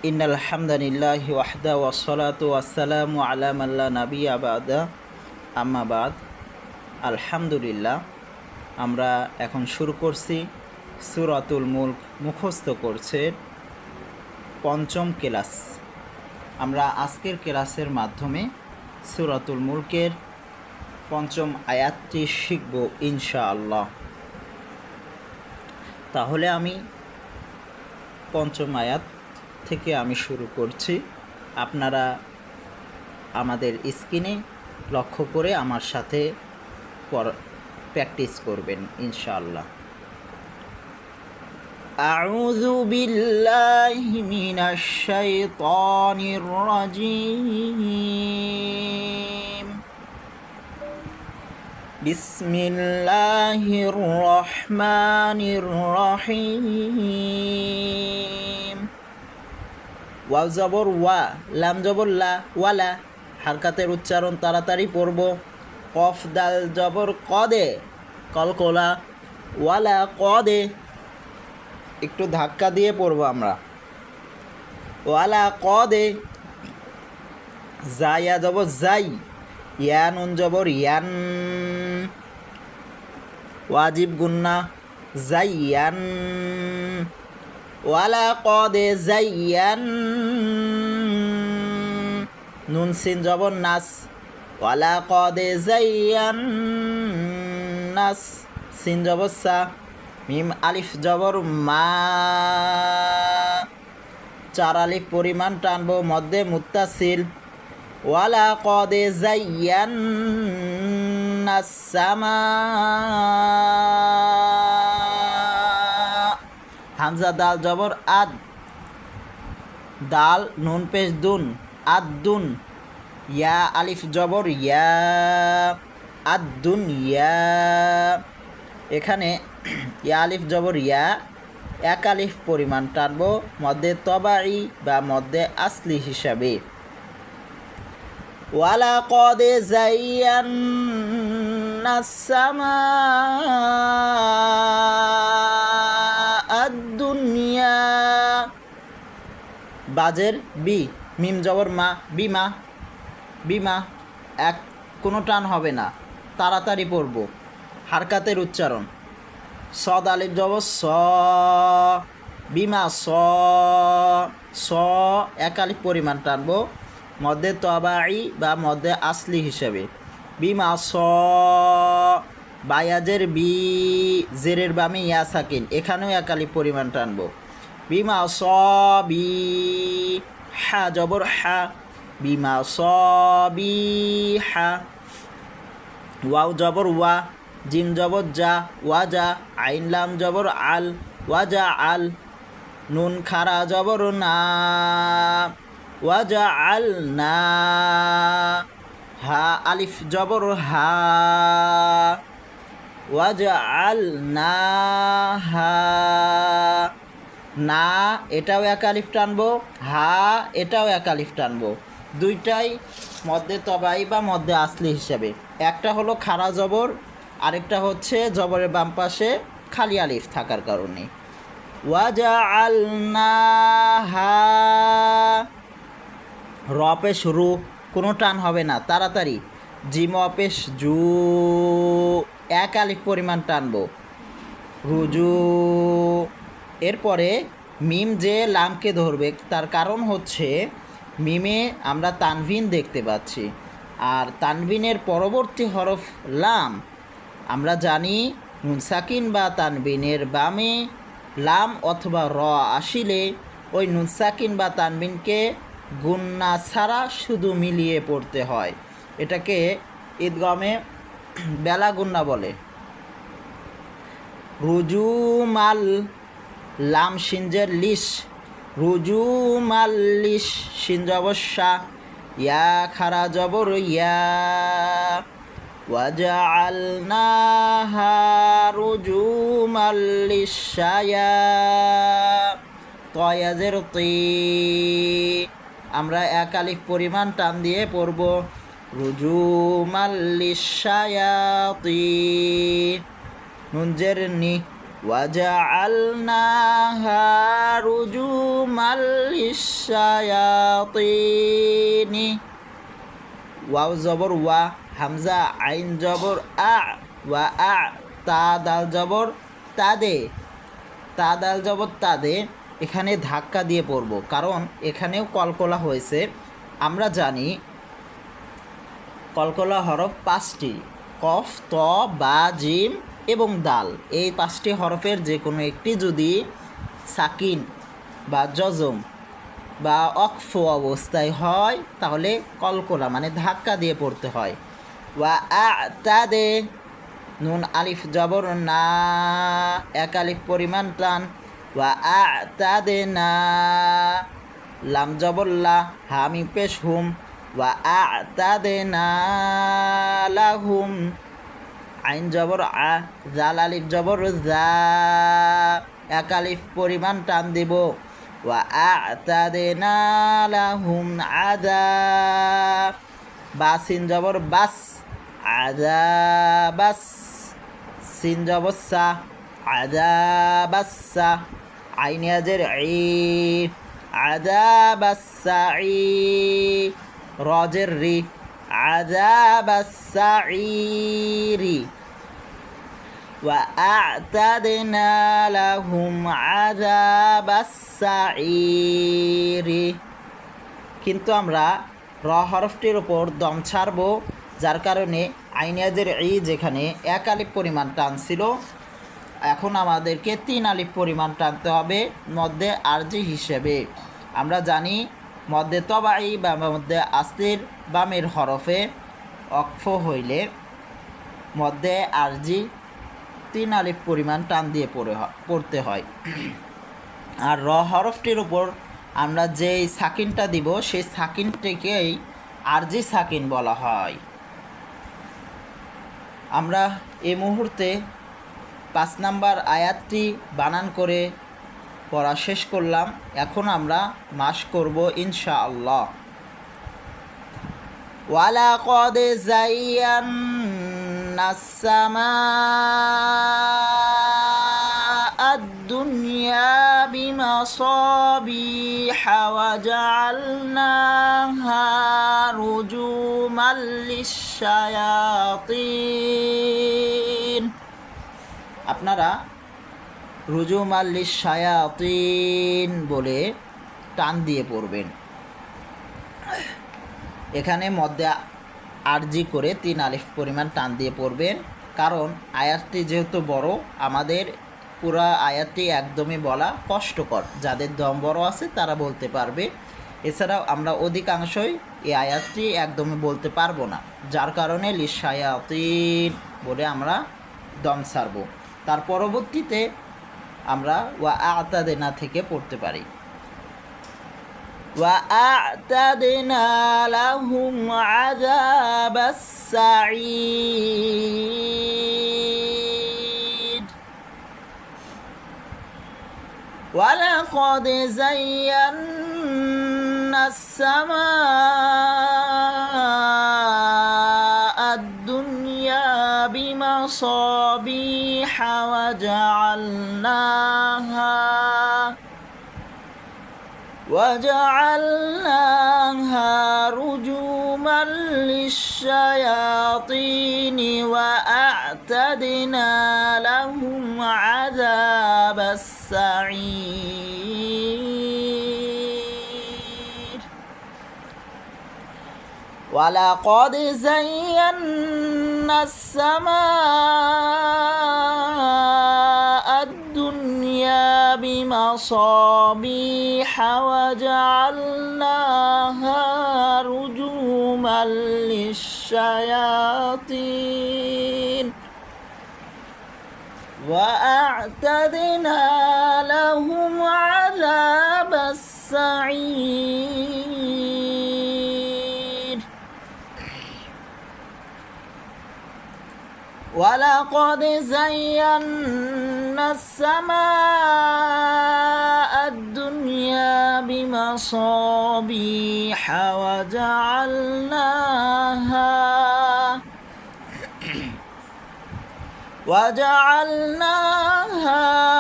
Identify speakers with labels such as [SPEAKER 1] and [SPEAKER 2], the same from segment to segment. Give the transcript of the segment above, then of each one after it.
[SPEAKER 1] ইন্নাল হামদালিল্লাহি ওয়াহদা ওয়াসসালাতু ওয়াসসালামু আলা মান লা নাবিয়্যা বা'দা আম্মা বাদ। আলহামদুলিল্লাহ, আমরা এখন শুরু করছি সূরাতুল মুলক মুখস্থ করছে পঞ্চম ক্লাস। আমরা আজকের ক্লাসের মাধ্যমে সূরাতুল মুলকের পঞ্চম আয়াতটি শিখব ইনশাআল্লাহ। তাহলে আমি পঞ্চম আয়াত থেকে আমি শুরু করছি। আপনারা আমাদের স্ক্রিনে লক্ষ্য করে আমার সাথে প্র্যাকটিস করবেন ইনশাআল্লাহ। আউযু বিল্লাহি মিনাশ শাইতানির রাজীম। বিসমিল্লাহির রহমানির রহিম। ওয়াও জবর ওয়া, লাম জবর লা, ওয়ালা। হারকাতের উচ্চারণ তাড়াতাড়ি পড়ব। কফ দাল জবর কদে, কলকলা, ওয়ালা কদে। একটু ধাক্কা দিয়ে পড়ব আমরা। ওয়ালা কদে। জায়া জবর জাই, ইয়া নুন জবর ইয়ান, ওয়াজিব গুন্না জাইয়ান। ওয়ালা কদে জাইয়ান, নুন সিন জবর নাস, ওয়ালা কদে জাইয়ান নাস, সিন জবর সা, মিম আলিফ জবর মা, চার আলিফ পরিমাণ টানবো, মধ্যে মুত্তাসিল। ওয়ালা কদে জাইয়ান নাস সামা। হামজা দাল জবর আদ, দাল নুন পেশ দুন, আদ দুন। ইয়া আলিফ জবর ইয়া, আদ দুন ইয়া। এখানে ইয়া আলিফ জবর ইয়া, এক আলিফ পরিমাণ টানবো, মধ্যে তবাই বা মধ্যে আসলি হিসাবে। ওয়ালা কদে জাইয়ান্না সামা দুনিয়া। বাজের বি, মিম জবর মা, বিমা, বিমা। এক কোনো টান হবে না, তাড়াতাড়ি পড়ব। হারকাতের উচ্চারণ। সদ আলিফ জবর স, বিমা স, স এক আলিফ পরিমাণ টানবো, মধ্যে তবাই বা মধ্যে আসলি হিসাবে। বিমা স। বায়াজের বি, জেরের বামে ইয়া সাকিন, এখানেও এক আলিফ পরিমাণ টানবো। বিমা স বি। হা জবর হা, বিমা স বি হা। ওয়াও জবর ওয়া, জিম জবর যা, ওয়াজা। আইন লাম জবর আল, ওয়াজা আল। নুন খারা জবর না, ওয়াজা আল না। হা আলিফ জবর হা, ওয়াজা আল না হা। না এটাও এক আলিফ টানবো, হা এটাও এক আলিফ টানবো, দুইটাই মধ্যে তবাই বা মধ্যে আসলি হিসাবে। একটা হলো খাড়া জবর, আরেকটা হচ্ছে জবরের বাম পাশে খালি আলিফ থাকার কারণে। ওয়াজা আল না হা। র পেশ রু, কোনো টান হবে না, তাড়াতাড়ি। জিম অপেশ জু, এক আলিফ পরিমাণ টানবো, রুজু। এরপরে মিম যে লামকে ধরবে, তার কারণ হচ্ছে মিমে আমরা তানভিন দেখতে পাচ্ছি, আর তানভিনের পরবর্তী হরফ লাম। আমরা জানি নুন সাকিন বা তানবিনের বামে লাম অথবা র আসিলে ওই নুন সাকিন বা তানবিনকে গুন্না ছাড়া শুধু মিলিয়ে পড়তে হয়। এটাকে ঈদগামে বেলা গুন্না বলে। রুজুমাল, লাম সিনজের লিশ, রুজুমাল লিশ, সিন জবর শা, ইয়া খারা জবর ইয়া। ওয়াজআলনাহা রুজুমাল লিশায়া। তয়াজের তি, আমরা এক আলিফ পরিমাণ টান দিয়ে পড়ব, রুজুমাল লিশায়াতি। নুনজের নি, وجعلناها رجوما للشياطين ওয়াও জবর ওয়া, হামজা আইন জবর আ, ওয়া আ, তা দাল জবর তাদে, তা দাল জবর তাদে। এখানে ধাক্কা দিয়ে পড়ব, কারণ এখানেও কলকলা হয়েছে। আমরা জানি কলকলা হরফ 5টি, কফ, ত, বা, জিম এবং দাল। এই 5টি হরফের যে কোনো একটি যদি সাকিন বা জজম বা অক্ফ অবস্থায় হয় তাহলে কলকলা মানে ধাক্কা দিয়ে পড়তে হয়। ওয়া আ তাদে, নুন আলিফ জবর না, এক আলিফ পরিমাণ টান। ওয়া আ তাদে না, লাম জবর লা, হামি পেশ হুম। ওয়া আ তাদে না লাহুম, আইন জবর আ, জাল আলিফ জবর জা, এক আলিফ পরিমাণ টান দিব। ওয়া আ তাদে না লাহুম আদা, বা সিন জবর বাস, আদা বাস, সিন জবর সা, আদা বাসা, আইন আজের ই, আদা বাসা ই, রজের রি, আদা বাসা রি। وأعتدنا لهم عذاب السعير। কিন্তু আমরা র হরফটির উপর দম ছাড়ব, যার কারণে আইনিয়াজের ই যেখানে এক আলিফ পরিমাণ টান ছিল, এখন আমাদেরকে 3 আলিফ পরিমাণ টানতে হবে মধ্যে আরজি হিসেবে। আমরা জানি মধ্যে তবাই বা মধ্যে আস্তির বামের হরফে অক্ফ হইলে মধ্যে আরজি 3 আলিফ পরিমাণ টান দিয়ে পড়তে হয়। আর র হরফটির উপর আমরা যেই সাকিনটা দিব সেই সাকিনটিকেই আরজি সাকিন বলা হয়। আমরা এই মুহূর্তে 5 নাম্বার আয়াতটি বানান করে পড়া শেষ করলাম। এখন আমরা মাস করব ইনশাআল্লাহ। ওয়ালাকাদ যায়্যানাস সামাআদ দুনিয়া বিমাসাবিহা ওয়া জাআলনাহা রুজুমান লিশ-শায়াতিন। আপনারা রুজুমান লিশ-শায়াতিন বলে টান দিয়ে পড়বেন। এখানে মধ্যে আরজি করে 3 আলিফ পরিমাণ টান দিয়ে পড়বেন, কারণ আয়াতটি যেহেতু বড়, আমাদের পুরো আয়াতটি একদমই বলা কষ্টকর। যাদের দম বড় আছে তারা বলতে পারবে, এছাড়াও আমরা অধিকাংশই এই আয়াতটি একদমই বলতে পারবো না, যার কারণে লিশ-শায়াতিন বলে আমরা দম ছাড়ব। তার পরবর্তীতে আমরা ওয়া আ'তাদিনা থেকে পড়তে পারি। وأعتدنا لهم عذاب السعير ولقد زينا السماء الدنيا بمصابيح وجعلناها رجوما للشياطين وأعتدنا لهم عذاب السعير ولقد زينا السماء الدنيا بمصابيح وجعلناها رجوما للشياطين وأعتدنا لهم عذاب السعير ولقد زينا السماء الدنيا بمصابيح وجعلناها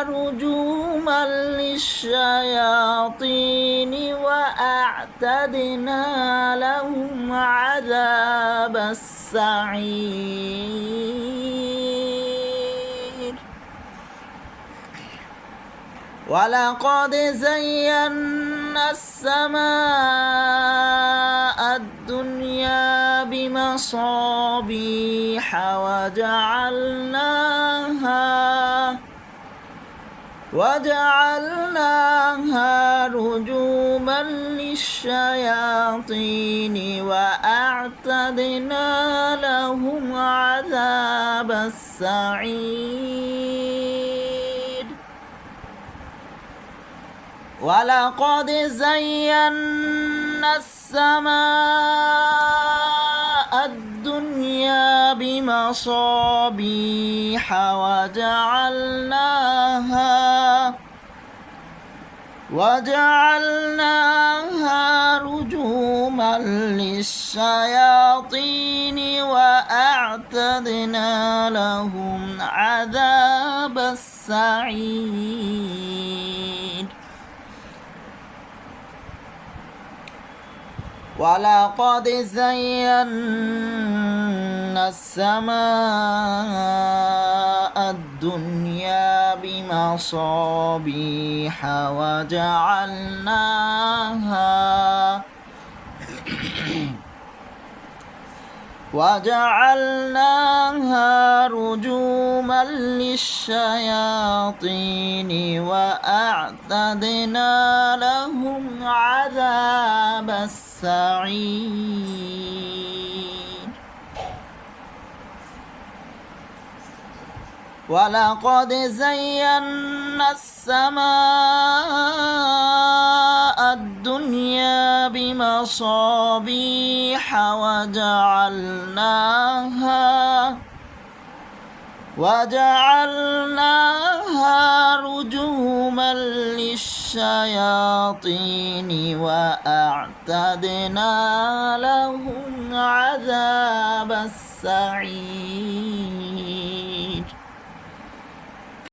[SPEAKER 1] رجوما للشياطين وأعتدنا لهم عذاب السعير ولقد زينا السماء الدنيا بمصابيح وجعلناها رجوما للشياطين وأعتدنا لهم عذاب السعير ولقد زينا السماء الدنيا بمصابيح وجعلناها رجوما للشياطين وأعتدنا لهم عذاب السعير ولقد زينا السماء الدنيا بمصابيح وجعلناها رجوما للشياطين وأعتدنا لهم عذاب السعير ولقد زينا السماء الدنيا بمصابيح وجعلناها رجوما للشياطين وأعتدنا لهم عذاب السعير